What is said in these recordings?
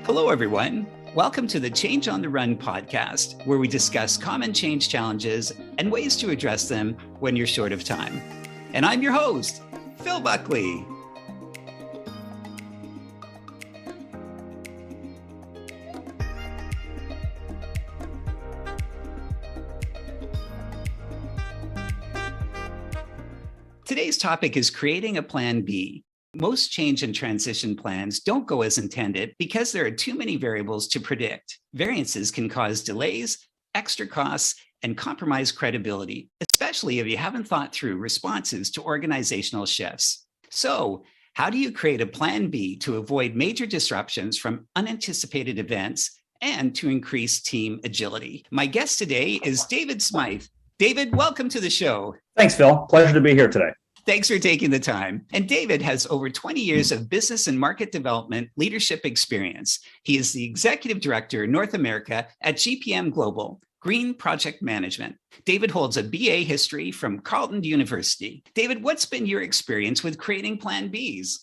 Hello, everyone. Welcome to the Change on the Run podcast, where we discuss common change challenges and ways to address them when you're short of time. And I'm your host, Phil Buckley. Today's topic is creating a plan B. Most change and transition plans don't go as intended because there are too many variables to predict. Variances can cause delays, extra costs, and compromise credibility, especially if you haven't thought through responses to organizational shifts. So, how do you create a plan B to avoid major disruptions from unanticipated events and to increase team agility? My guest today is David Smyth. David, welcome to the show. Thanks, Phil. Pleasure to be here today. Thanks for taking the time. And David has over 20 years of business and market development leadership experience. He is the Executive Director, North America at GPM Global, Green Project Management. David holds a BA history from Carleton University. David, what's been your experience with creating Plan Bs?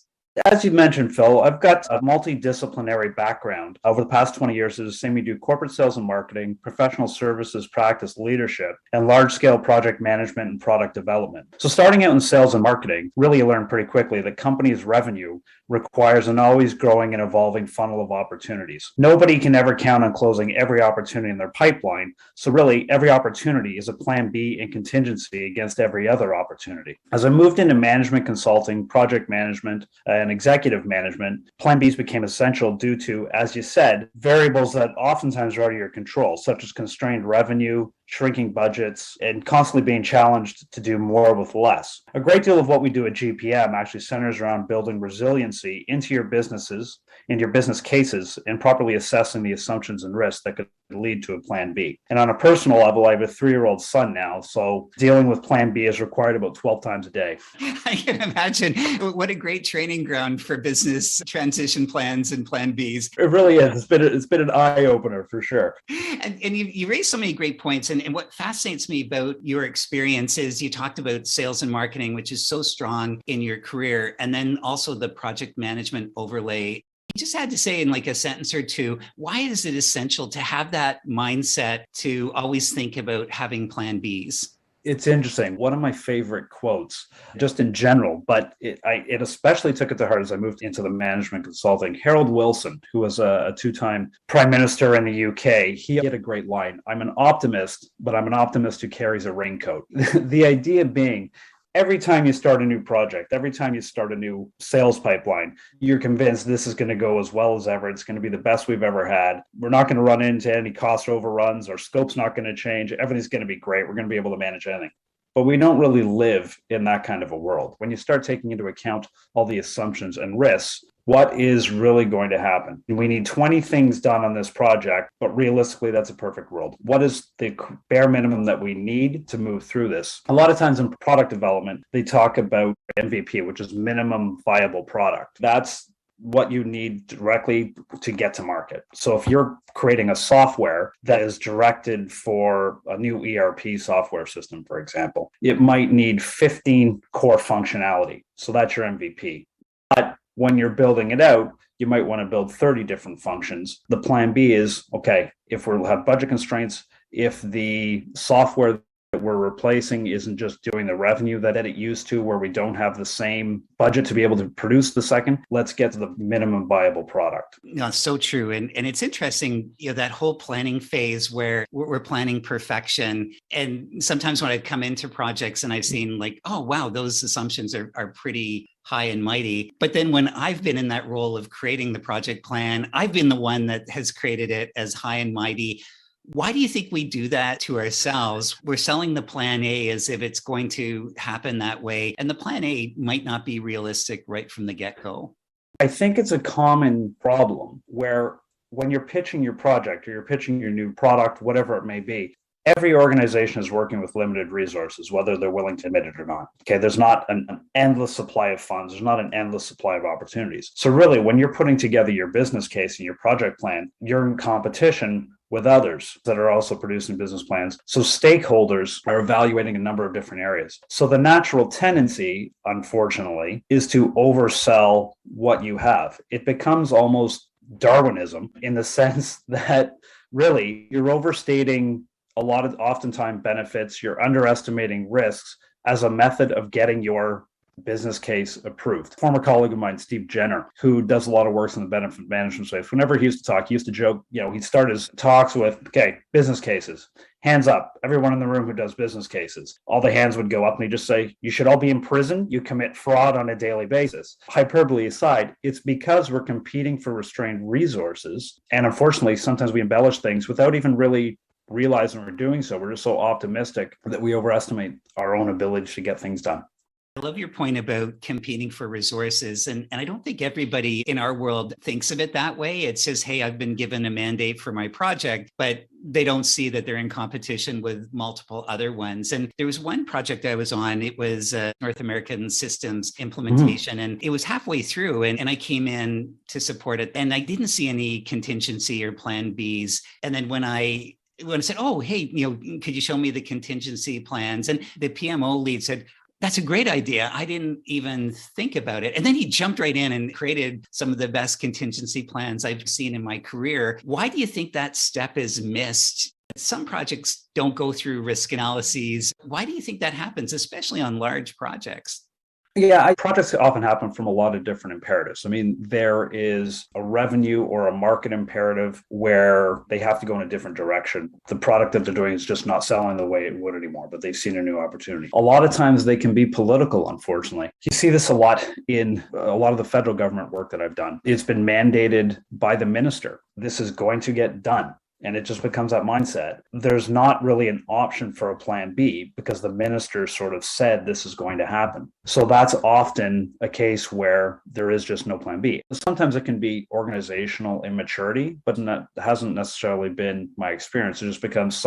As you mentioned, Phil, I've got a multidisciplinary background. Over the past 20 years, I've seen me do corporate sales and marketing, professional services, practice leadership, and large-scale project management and product development. So starting out in sales and marketing, really you learn pretty quickly that companies' revenue requires an always growing and evolving funnel of opportunities. Nobody can ever count on closing every opportunity in their pipeline. So really, every opportunity is a plan B and contingency against every other opportunity. As I moved into management consulting, project management, and executive management, plan Bs became essential due to, as you said, variables that oftentimes are out of your control, such as constrained revenue, shrinking budgets, and constantly being challenged to do more with less. A great deal of what we do at GPM actually centers around building resiliency into your businesses, into your business cases, and properly assessing the assumptions and risks that could lead to a plan B. And on a personal level, I have a 3-year-old son now, so dealing with plan B is required about 12 times a day. I can imagine. What a great training ground for business transition plans and plan Bs. It really is. It's been an eye-opener for sure. And you raised so many great points. And what fascinates me about your experience is you talked about sales and marketing, which is so strong in your career, and then also the project management overlay. You just had to say in like a sentence or two, why is it essential to have that mindset to always think about having plan Bs? It's interesting. One of my favorite quotes, just in general, but it especially took it to heart as I moved into the management consulting. Harold Wilson, who was a 2-time prime minister in the UK, he had a great line. I'm an optimist, but I'm an optimist who carries a raincoat. The idea being, every time you start a new project, every time you start a new sales pipeline, you're convinced this is going to go as well as ever. It's going to be the best we've ever had. We're not going to run into any cost overruns. Our scope's not going to change. Everything's going to be great. We're going to be able to manage anything. But we don't really live in that kind of a world. When you start taking into account all the assumptions and risks, what is really going to happen? We need 20 things done on this project, but realistically, that's a perfect world. What is the bare minimum that we need to move through this? A lot of times in product development, they talk about MVP, which is minimum viable product. That's what you need directly to get to market. So if you're creating a software that is directed for a new ERP software system, for example, it might need 15 core functionality. So that's your MVP. But when you're building it out, you might want to build 30 different functions. The plan B is, okay, if we'll have budget constraints, if the software that we're replacing isn't just doing the revenue that it used to, where we don't have the same budget to be able to produce the second, let's get to the minimum viable product. No, it's so true. And it's interesting, that whole planning phase where we're planning perfection. And sometimes when I've come into projects and I've seen like, oh, wow, those assumptions are pretty high and mighty. But then when I've been in that role of creating the project plan, I've been the one that has created it as high and mighty. Why do you think we do that to ourselves? We're selling the plan A as if it's going to happen that way, and the plan A might not be realistic right from the get-go. I think it's a common problem where when you're pitching your project or you're pitching your new product, whatever it may be, every organization is working with limited resources, whether they're willing to admit it or not. Okay, there's not an endless supply of funds. There's not an endless supply of opportunities. So really, when you're putting together your business case and your project plan, you're in competition with others that are also producing business plans. So stakeholders are evaluating a number of different areas. So the natural tendency, unfortunately, is to oversell what you have. It becomes almost Darwinism in the sense that really you're overstating a lot of oftentimes benefits, you're underestimating risks as a method of getting your business case approved. Former colleague of mine, Steve Jenner, who does a lot of work in the benefit management space, whenever he used to talk, he used to joke, he'd start his talks with, okay, business cases, hands up, everyone in the room who does business cases. All the hands would go up and he'd just say, you should all be in prison. You commit fraud on a daily basis. Hyperbole aside, it's because we're competing for restrained resources. And unfortunately, sometimes we embellish things without even really realizing we're doing so. We're just so optimistic that we overestimate our own ability to get things done. I love your point about competing for resources. And I don't think everybody in our world thinks of it that way. It says, hey, I've been given a mandate for my project, but they don't see that they're in competition with multiple other ones. And there was one project I was on, it was North American systems implementation, and it was halfway through and I came in to support it and I didn't see any contingency or plan Bs. And then when I said, oh, hey, could you show me the contingency plans? And the PMO lead said, that's a great idea. I didn't even think about it. And then he jumped right in and created some of the best contingency plans I've seen in my career. Why do you think that step is missed? Some projects don't go through risk analyses. Why do you think that happens, especially on large projects? Yeah, projects often happen from a lot of different imperatives. I mean, there is a revenue or a market imperative where they have to go in a different direction. The product that they're doing is just not selling the way it would anymore, but they've seen a new opportunity. A lot of times they can be political, unfortunately. You see this a lot in a lot of the federal government work that I've done. It's been mandated by the minister. This is going to get done. And it just becomes that mindset. There's not really an option for a plan B because the minister sort of said this is going to happen. So that's often a case where there is just no plan B. Sometimes it can be organizational immaturity, but that hasn't necessarily been my experience. It just becomes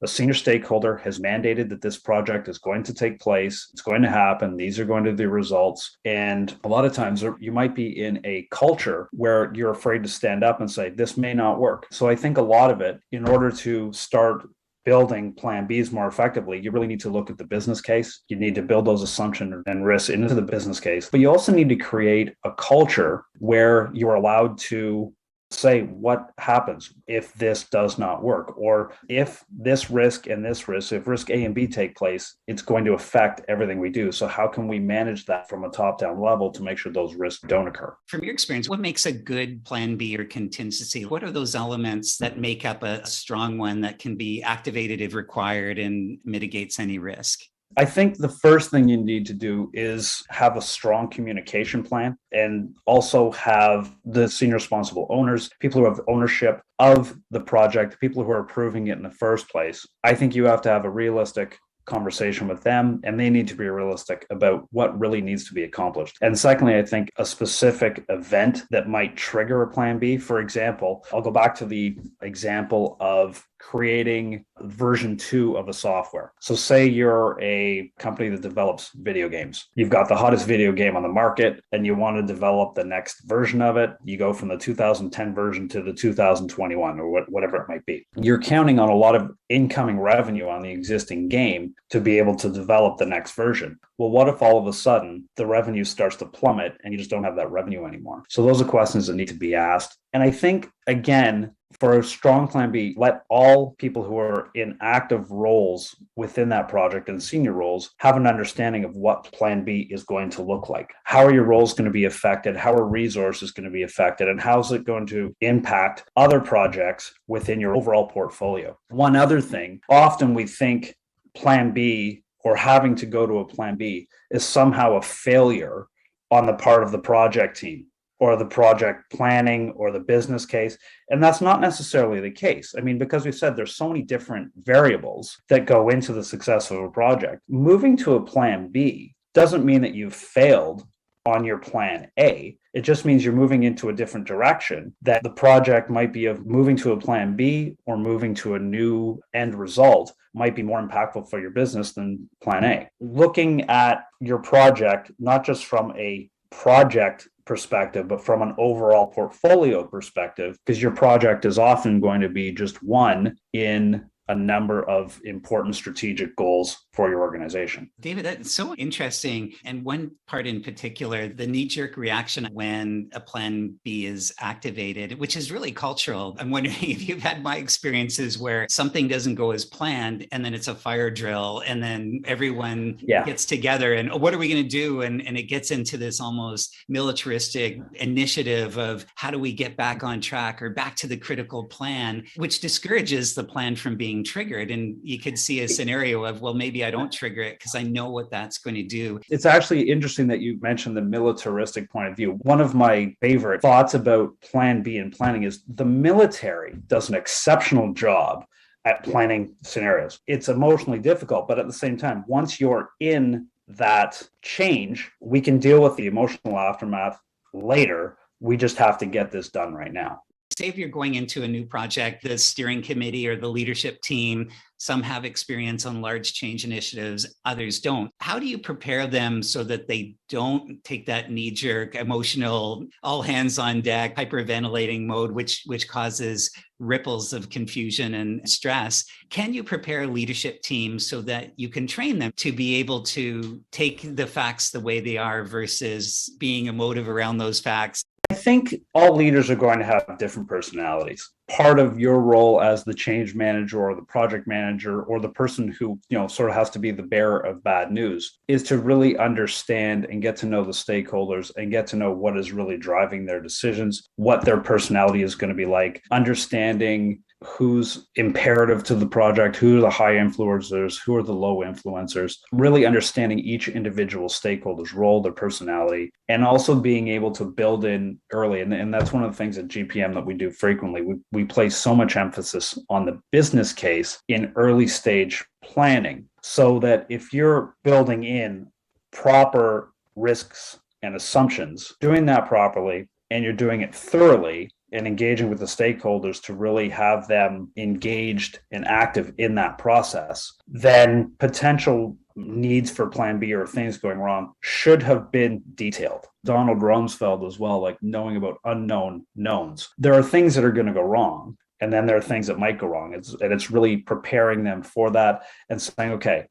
a senior stakeholder has mandated that this project is going to take place. It's going to happen. These are going to be the results. And a lot of times you might be in a culture where you're afraid to stand up and say, this may not work. So I think a lot of it, in order to start building plan Bs more effectively, you really need to look at the business case. You need to build those assumptions and risks into the business case. But you also need to create a culture where you're allowed to say what happens if this does not work, or if this risk and this risk, if risk A and B take place, it's going to affect everything we do. So how can we manage that from a top-down level to make sure those risks don't occur? From your experience, what makes a good plan B or contingency? What are those elements that make up a strong one that can be activated if required and mitigates any risk? I think the first thing you need to do is have a strong communication plan and also have the senior responsible owners, people who have ownership of the project, people who are approving it in the first place. I think you have to have a realistic conversation with them, and they need to be realistic about what really needs to be accomplished. And secondly, I think a specific event that might trigger a plan B. For example, I'll go back to the example of creating version 2 of a software. So say you're a company that develops video games. You've got the hottest video game on the market and you want to develop the next version of it. You go from the 2010 version to the 2021 or whatever it might be. You're counting on a lot of incoming revenue on the existing game to be able to develop the next version. Well, what if all of a sudden the revenue starts to plummet and you just don't have that revenue anymore? So those are questions that need to be asked. And I think, again, for a strong plan B, let all people who are in active roles within that project and senior roles have an understanding of what plan B is going to look like. How are your roles going to be affected? How are resources going to be affected? And how is it going to impact other projects within your overall portfolio? One other thing, often we think plan B or having to go to a plan B is somehow a failure on the part of the project team or the project planning or the business case. And that's not necessarily the case. I mean, because we said there's so many different variables that go into the success of a project. Moving to a plan B doesn't mean that you've failed on your plan A. It just means you're moving into a different direction, that the project might be of moving to a plan B or moving to a new end result might be more impactful for your business than plan A. Looking at your project, not just from a project perspective, but from an overall portfolio perspective, because your project is often going to be just one in a number of important strategic goals for your organization. David, that's so interesting. And one part in particular, the knee-jerk reaction when a plan B is activated, which is really cultural. I'm wondering if you've had my experiences where something doesn't go as planned and then it's a fire drill and then everyone gets together and what are we going to do? And it gets into this almost militaristic initiative of how do we get back on track or back to the critical plan, which discourages the plan from being triggered. And you could see a scenario of, well, maybe I don't trigger it because I know what that's going to do. It's actually interesting that you mentioned the militaristic point of view. One of my favorite thoughts about Plan B and planning is the military does an exceptional job at planning scenarios. It's emotionally difficult, but at the same time, once you're in that change, we can deal with the emotional aftermath later. We just have to get this done right now. Say if you're going into a new project, the steering committee or the leadership team, some have experience on large change initiatives, others don't. How do you prepare them so that they don't take that knee-jerk, emotional, all hands on deck, hyperventilating mode, which causes ripples of confusion and stress? Can you prepare a leadership team so that you can train them to be able to take the facts the way they are versus being emotive around those facts? I think all leaders are going to have different personalities. Part of your role as the change manager or the project manager or the person who, sort of has to be the bearer of bad news is to really understand and get to know the stakeholders and get to know what is really driving their decisions, what their personality is going to be like, understanding who's imperative to the project, who are the high influencers, who are the low influencers, really understanding each individual stakeholder's role, their personality, and also being able to build in early. And that's one of the things at GPM that we do frequently. We place so much emphasis on the business case in early stage planning so that if you're building in proper risks and assumptions, doing that properly, and you're doing it thoroughly, and engaging with the stakeholders to really have them engaged and active in that process, then potential needs for plan B or things going wrong should have been detailed. Donald Rumsfeld as well, like knowing about unknown knowns. There are things that are going to go wrong, and then there are things that might go wrong. It's really preparing them for that and saying, okay,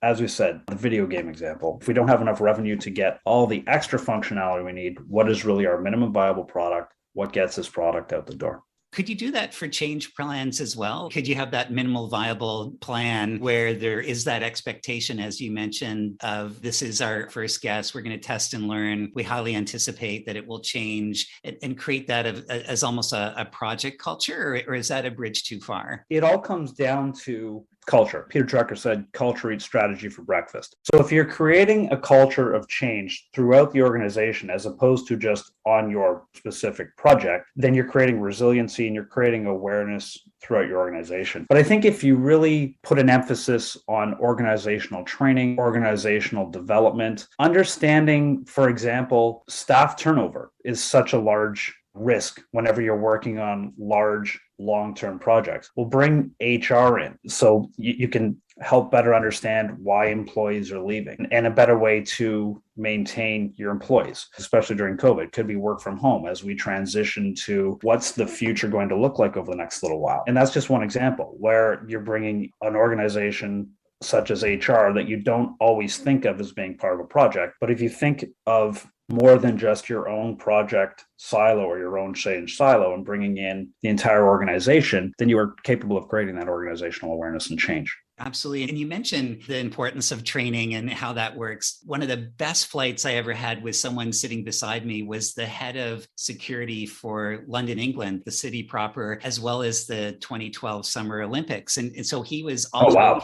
as we said, the video game example, if we don't have enough revenue to get all the extra functionality we need, what is really our minimum viable product? What gets this product out the door? Could you do that for change plans as well? Could you have that minimal viable plan where there is that expectation, as you mentioned, of this is our first guess, we're going to test and learn, we highly anticipate that it will change, and create that as almost a project culture, or is that a bridge too far? It all comes down to culture. Peter Drucker said, culture eats strategy for breakfast. So if you're creating a culture of change throughout the organization, as opposed to just on your specific project, then you're creating resiliency and you're creating awareness throughout your organization. But I think if you really put an emphasis on organizational training, organizational development, understanding, for example, staff turnover is such a large risk whenever you're working on large long-term projects. We'll bring HR in so you can help better understand why employees are leaving, and a better way to maintain your employees, especially during COVID. Could be work from home as we transition to what's the future going to look like over the next little while. And that's just one example where you're bringing an organization such as HR that you don't always think of as being part of a project. But if you think of more than just your own project silo or your own change silo and bringing in the entire organization, then you are capable of creating that organizational awareness and change. Absolutely. And you mentioned the importance of training and how that works. One of the best flights I ever had with someone sitting beside me was the head of security for London, England, the city proper, as well as the 2012 Summer Olympics. And so he was also,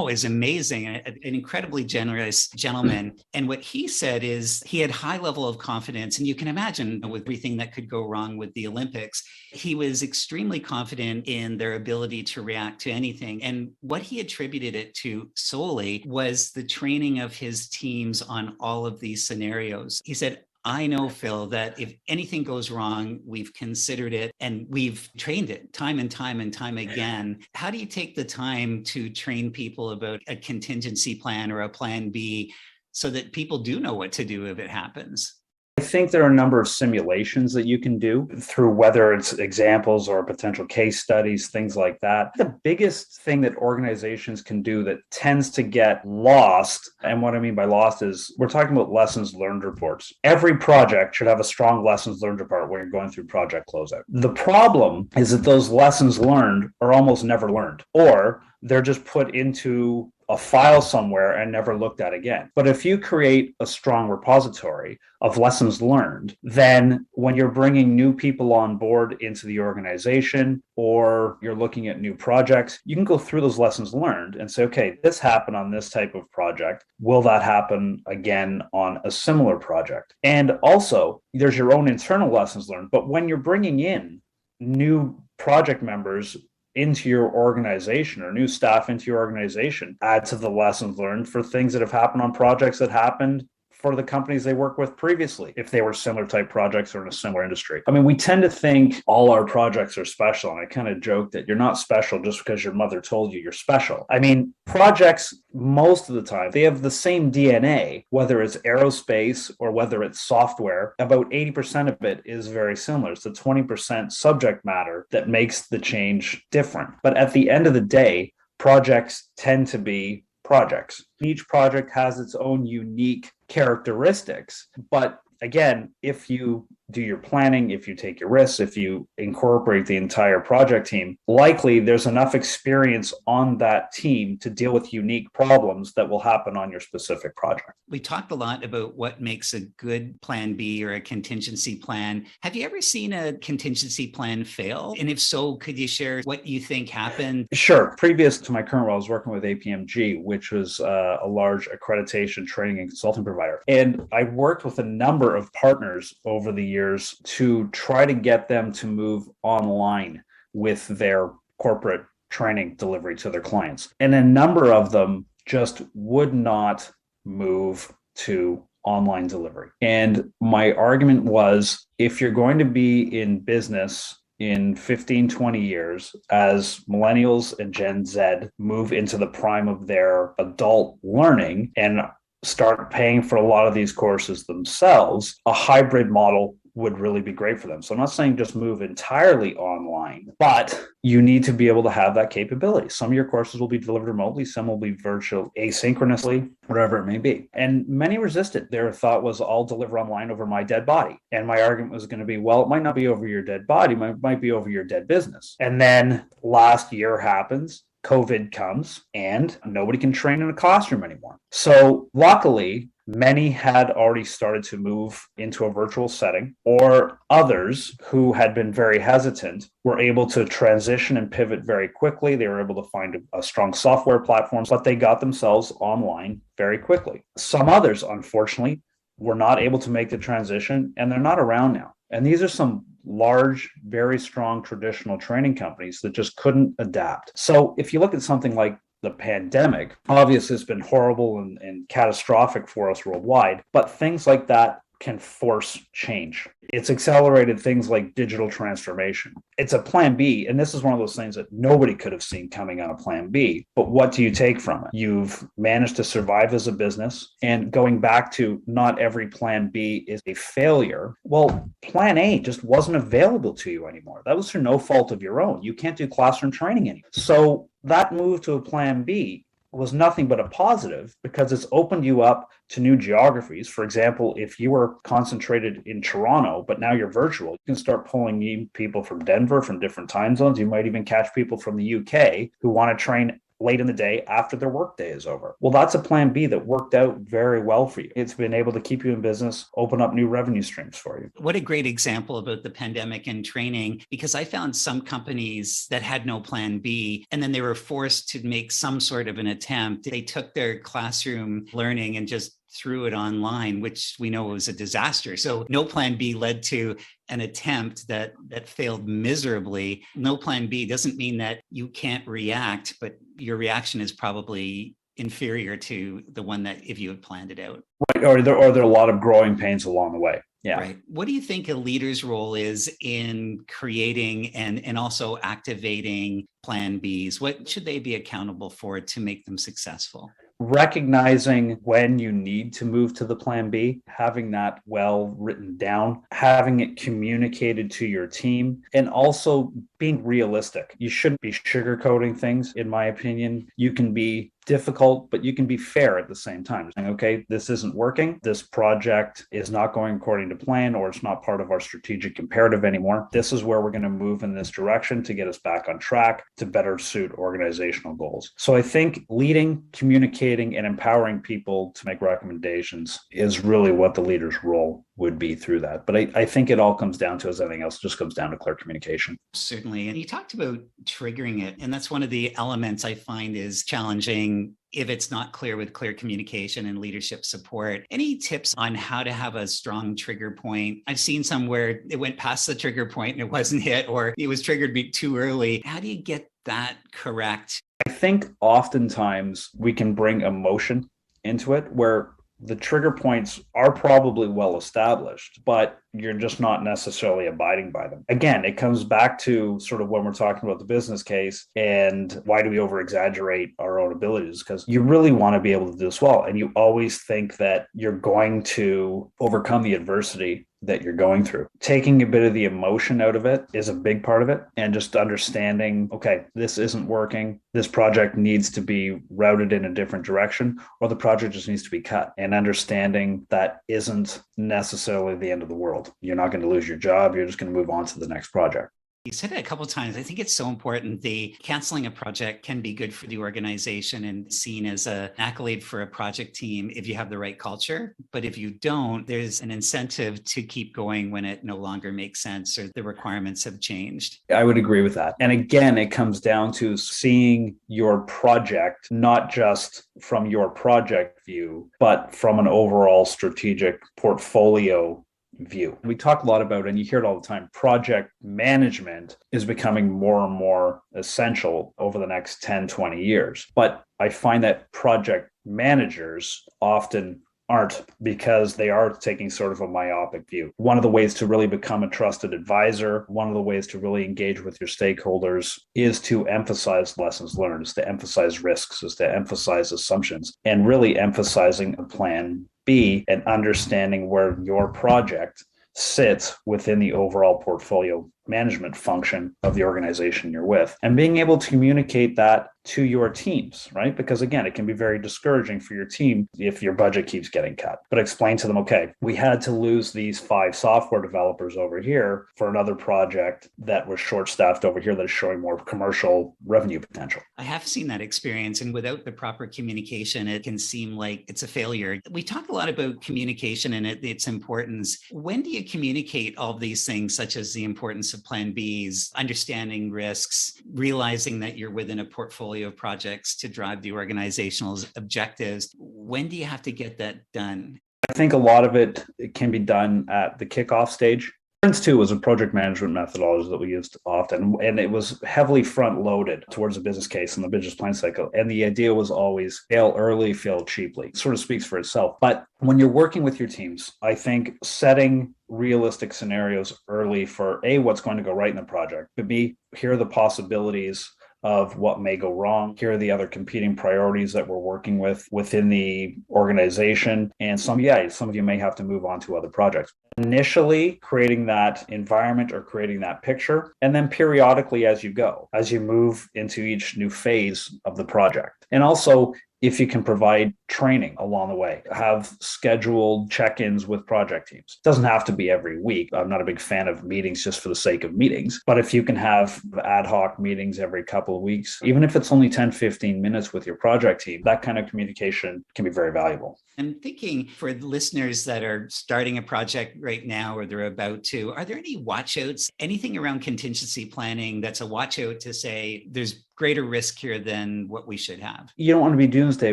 is amazing, an incredibly generous gentleman. And what he said is he had high level of confidence. And you can imagine with everything that could go wrong with the Olympics, he was extremely confident in their ability to react to anything. And what he attributed it to solely was the training of his teams on all of these scenarios. He said, I know, Phil, that if anything goes wrong, we've considered it and we've trained it time and time and time again. How do you take the time to train people about a contingency plan or a plan B so that people do know what to do if it happens? I think there are a number of simulations that you can do through whether it's examples or potential case studies, things like that. The biggest thing that organizations can do that tends to get lost, and what I mean by lost is we're talking about lessons learned reports. Every project should have a strong lessons learned report when you're going through project closeout. The problem is that those lessons learned are almost never learned, or they're just put into a file somewhere and never looked at again. But if you create a strong repository of lessons learned, then when you're bringing new people on board into the organization or you're looking at new projects, you can go through those lessons learned and say, okay, this happened on this type of project. Will that happen again on a similar project? And also, there's your own internal lessons learned. But when you're bringing in new project members into your organization or new staff into your organization, add to the lessons learned for things that have happened on projects that happened for the companies they work with previously, if they were similar type projects or in a similar industry. I mean, we tend to think all our projects are special. And I kind of joke that you're not special just because your mother told you you're special. I mean, projects, most of the time, they have the same DNA, whether it's aerospace or whether it's software. About 80% of it is very similar. It's the 20% subject matter that makes the change different. But at the end of the day, projects tend to be projects. Each project has its own unique characteristics. But again, if you do your planning, if you take your risks, if you incorporate the entire project team, likely there's enough experience on that team to deal with unique problems that will happen on your specific project. We talked a lot about what makes a good plan B or a contingency plan. Have you ever seen a contingency plan fail? And if so, could you share what you think happened? Sure. Previous to my current role, I was working with APMG, which was a large accreditation training and consulting provider. And I worked with a number of partners over the years to try to get them to move online with their corporate training delivery to their clients. And a number of them just would not move to online delivery. And my argument was, if you're going to be in business in 15, 20 years, as millennials and Gen Z move into the prime of their adult learning and start paying for a lot of these courses themselves, a hybrid model would really be great for them. So I'm not saying just move entirely online, but you need to be able to have that capability. Some of your courses will be delivered remotely, some will be virtual, asynchronously, whatever it may be. And many resist it. Their thought was, I'll deliver online over my dead body. And my argument was going to be, well, it might not be over your dead body, it might be over your dead business. And then last year happens, COVID comes, and nobody can train in a classroom anymore. So luckily, many had already started to move into a virtual setting, or others who had been very hesitant were able to transition and pivot very quickly. They were able to find a strong software platform, but they got themselves online very quickly. Some others, unfortunately, were not able to make the transition, and they're not around now. And these are some large, very strong traditional training companies that just couldn't adapt. So if you look at something like the pandemic, obviously it's been horrible and catastrophic for us worldwide, but things like that can force change. It's accelerated things like digital transformation. It's a plan B, and this is one of those things that nobody could have seen coming on a plan B. But what do you take from it? You've managed to survive as a business, and going back to not every plan B is a failure. Well, plan A just wasn't available to you anymore. That was through no fault of your own. You can't do classroom training anymore. So that move to a plan B was nothing but a positive, because it's opened you up to new geographies. For example, if you were concentrated in Toronto, but now you're virtual, you can start pulling in people from Denver, from different time zones. You might even catch people from the UK who want to train late in the day after their workday is over. Well, that's a plan B that worked out very well for you. It's been able to keep you in business, open up new revenue streams for you. What a great example about the pandemic and training, because I found some companies that had no plan B, and then they were forced to make some sort of an attempt. They took their classroom learning and just threw it online, which we know was a disaster. So no plan B led to an attempt that failed miserably. No plan B doesn't mean that you can't react, but your reaction is probably inferior to the one that if you had planned it out. Right. Or there are a lot of growing pains along the way. Yeah. Right. What do you think a leader's role is in creating and also activating plan Bs? What should they be accountable for to make them successful? recognizing when you need to move to the plan B, having that well written down, having it communicated to your team, and also being realistic. You shouldn't be sugarcoating things, in my opinion. You can be difficult, but you can be fair at the same time. Saying, okay, this isn't working. This project is not going according to plan, or it's not part of our strategic imperative anymore. This is where we're going to move in this direction to get us back on track to better suit organizational goals. So I think leading, communicating, and empowering people to make recommendations is really what the leader's role would be through that. But I think it all comes down to, as anything else, just comes down to clear communication. Certainly. And you talked about triggering it. And that's one of the elements I find is challenging if it's not clear with clear communication and leadership support. Any tips on how to have a strong trigger point? I've seen some where it went past the trigger point and it wasn't hit, or it was triggered too early. How do you get that correct? I think oftentimes we can bring emotion into it, where the trigger points are probably well established, but you're just not necessarily abiding by them. Again, it comes back to sort of when we're talking about the business case and why do we over exaggerate our own abilities? Because you really want to be able to do this well. And you always think that you're going to overcome the adversity that you're going through. Taking a bit of the emotion out of it is a big part of it, and just understanding, okay, this isn't working. This project needs to be routed in a different direction, or the project just needs to be cut. And understanding that isn't necessarily the end of the world. You're not going to lose your job. You're just going to move on to the next project. You said it a couple of times. I think it's so important. The canceling a project can be good for the organization and seen as an accolade for a project team if you have the right culture. But if you don't, there's an incentive to keep going when it no longer makes sense or the requirements have changed. I would agree with that. And again, it comes down to seeing your project, not just from your project view, but from an overall strategic portfolio view. We talk a lot about, and you hear it all the time, project management is becoming more and more essential over the next 10, 20 years. But I find that project managers often aren't, because they are taking sort of a myopic view. One of the ways to really become a trusted advisor, one of the ways to really engage with your stakeholders is to emphasize lessons learned, is to emphasize risks, is to emphasize assumptions, and really emphasizing a plan B and understanding where your project sits within the overall portfolio management function of the organization you're with, and being able to communicate that to your teams, right? Because again, it can be very discouraging for your team if your budget keeps getting cut. But explain to them, okay, we had to lose these 5 software developers over here for another project that was short-staffed over here that is showing more commercial revenue potential. I have seen that experience, and without the proper communication, it can seem like it's a failure. We talk a lot about communication and its importance. When do you communicate all of these things, such as the importance of plan Bs, understanding risks, realizing that you're within a portfolio of projects to drive the organizational objectives? When do you have to get that done? I think a lot of it can be done at the kickoff stage. Prince 2 was a project management methodology that we used often, and it was heavily front-loaded towards a business case and the business plan cycle. And the idea was always fail early, fail cheaply. It sort of speaks for itself. But when you're working with your teams, I think setting realistic scenarios early for A, what's going to go right in the project, but B, here are the possibilities of what may go wrong. Here are the other competing priorities that we're working with within the organization. And some of you may have to move on to other projects. Initially, creating that environment or creating that picture, and then periodically as you go, as you move into each new phase of the project. And also, if you can provide training along the way, have scheduled check-ins with project teams. It doesn't have to be every week. I'm not a big fan of meetings just for the sake of meetings, but if you can have ad hoc meetings every couple of weeks, even if it's only 10, 15 minutes with your project team, that kind of communication can be very valuable. I'm thinking for the listeners that are starting a project right now or they're about to, are there any watchouts, anything around contingency planning that's a watchout to say there's greater risk here than what we should have? You don't want to be doomsday,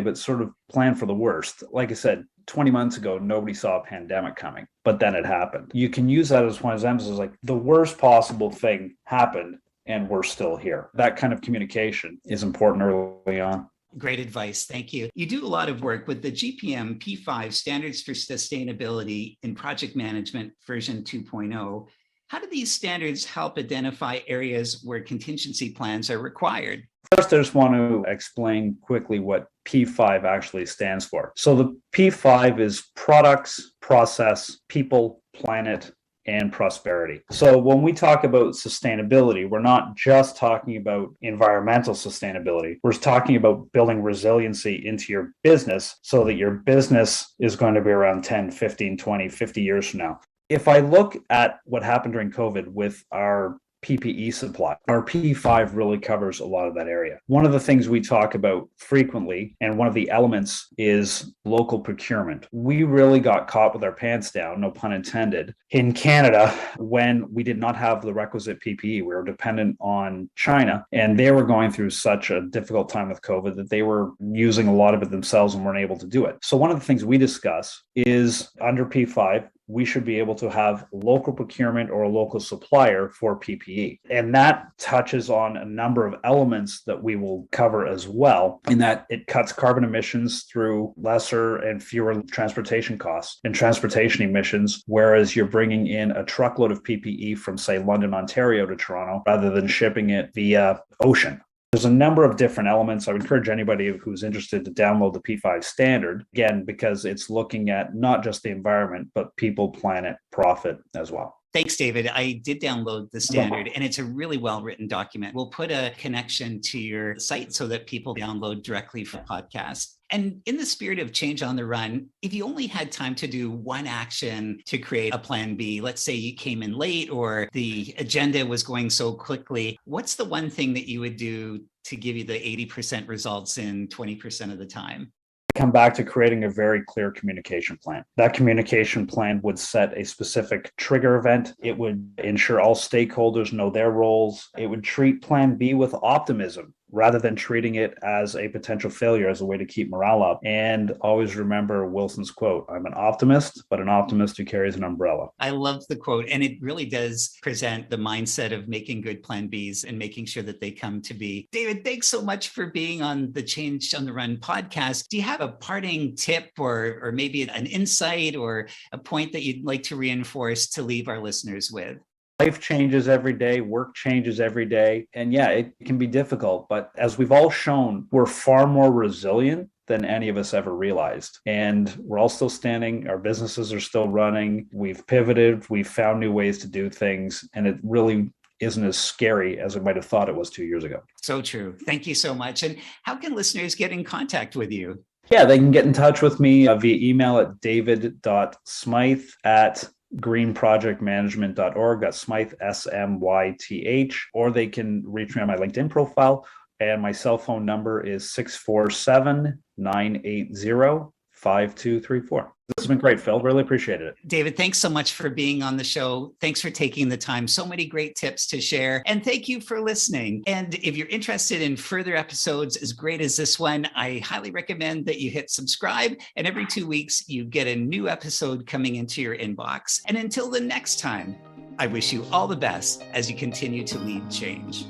but sort of plan for the worst. Like I said, 20 months ago, nobody saw a pandemic coming, but then it happened. You can use that as point of emphasis, like the worst possible thing happened and we're still here. That kind of communication is important early on. Great advice. Thank you. You do a lot of work with the GPM P5 Standards for Sustainability in Project Management version 2.0. How do these standards help identify areas where contingency plans are required? First, I just want to explain quickly what P5 actually stands for. So the P5 is products, process, people, planet, and prosperity. So when we talk about sustainability, we're not just talking about environmental sustainability. We're talking about building resiliency into your business so that your business is going to be around 10, 15, 20, 50 years from now. If I look at what happened during COVID with our PPE supply, our P5 really covers a lot of that area. One of the things we talk about frequently, and one of the elements, is local procurement. We really got caught with our pants down, no pun intended, in Canada when we did not have the requisite PPE. We were dependent on China, and they were going through such a difficult time with COVID that they were using a lot of it themselves and weren't able to do it. So one of the things we discuss is under P5, we should be able to have local procurement or a local supplier for PPE. And that touches on a number of elements that we will cover as well, in that it cuts carbon emissions through lesser and fewer transportation costs and transportation emissions, whereas you're bringing in a truckload of PPE from, say, London, Ontario to Toronto, rather than shipping it via ocean. There's a number of different elements. I would encourage anybody who's interested to download the P5 standard, again, because it's looking at not just the environment, but people, planet, profit as well. Thanks, David. I did download the standard, and it's a really well-written document. We'll put a connection to your site so that people download directly from podcasts. And in the spirit of change on the run, if you only had time to do one action to create a plan B, let's say you came in late or the agenda was going so quickly, what's the one thing that you would do to give you the 80% results in 20% of the time? Come back to creating a very clear communication plan. That communication plan would set a specific trigger event. It would ensure all stakeholders know their roles. It would treat plan B with optimism rather than treating it as a potential failure, as a way to keep morale up. And always remember Wilson's quote, "I'm an optimist, but an optimist who carries an umbrella." I love the quote, and it really does present the mindset of making good plan Bs and making sure that they come to be. David, thanks so much for being on the Change on the Run podcast. Do you have a parting tip or maybe an insight or a point that you'd like to reinforce to leave our listeners with? Life changes every day, work changes every day. And yeah, it can be difficult, but as we've all shown, we're far more resilient than any of us ever realized. And we're all still standing. Our businesses are still running. We've pivoted. We've found new ways to do things. And it really isn't as scary as we might have thought it was 2 years ago. So true. Thank you so much. And how can listeners get in contact with you? Yeah, they can get in touch with me via email at david.smyth@greenprojectmanagement.org. That's Smyth, SMYTH. Or they can reach me on my LinkedIn profile. And my cell phone number is 647-980-5234. This has been great, Phil. Really appreciated it. David, thanks so much for being on the show. Thanks for taking the time. So many great tips to share. And thank you for listening. And if you're interested in further episodes as great as this one, I highly recommend that you hit subscribe. And every 2 weeks, you get a new episode coming into your inbox. And until the next time, I wish you all the best as you continue to lead change.